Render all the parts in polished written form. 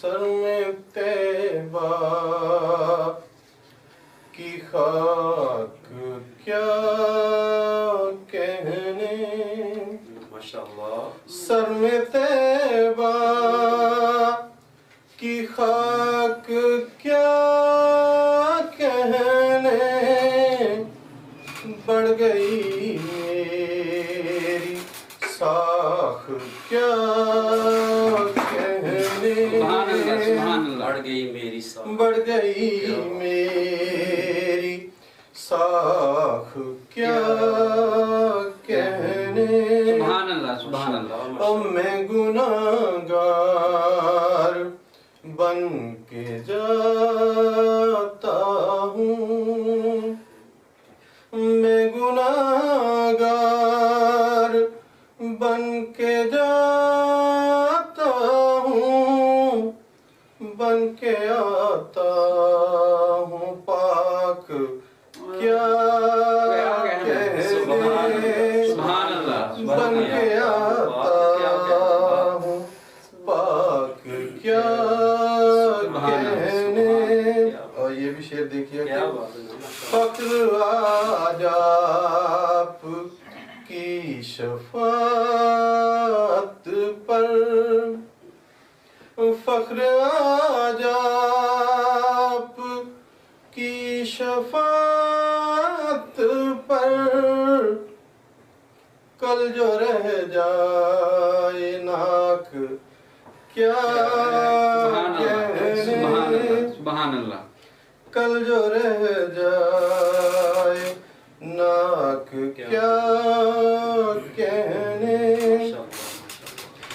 سر میں طیبہ کی خاک کیا کہنے، ماشاءاللہ، سر میں طیبہ کی خاک کیا کہنے، بڑھ گئی میری ساکھ کیا کہنے، بڑھ گئی میری ساکھ، بڑھ گئی میری ساکھ کیا کہنے، سبحان اللہ سبحان اللہ۔ اب میں گناہگار بن کے جاتا ہوں، میں گناہگار بن کے جاتا ہوں، بن کے آتا ہوں پاک کیا کہنے، سبحان اللہ بن کے آتا ہوں پاک کیا کہنے۔ اور یہ بھی شعر دیکھیے کہ فخر آج آپ کی شفاعت پر، فخر آج آپ کی شفاعت پر، کل جو رہ جائے ناک کیا کہنے، سبحان اللہ، کل جو رہ جائے ناک کیا کہنے،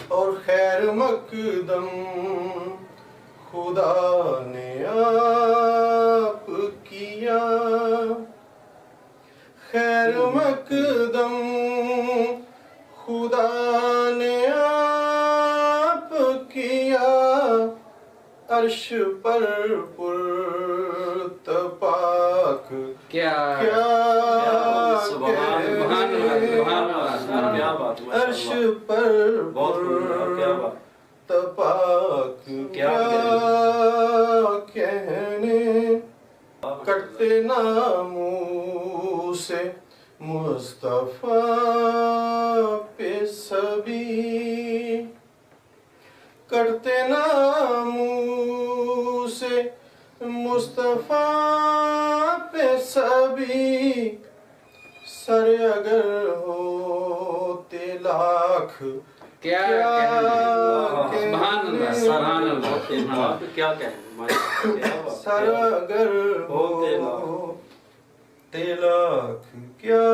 اور خیر مقدم خدا نے آپ کیا، خیر مقدم خدا نے آپ کیا، عرش پر پرتپاک کیا عرش پر پرتپاک کیا کہنے، کٹتے ناموں سے مصطفیٰ پہ سبھی، کٹتے ناموں سے مصطفیٰ پہ سبھی، سر اگر ہوتے لاکھ کیا سبحان اللہ سبحان اللہ، کیا کہنے، سر اگر ہوتے لاکھ کیا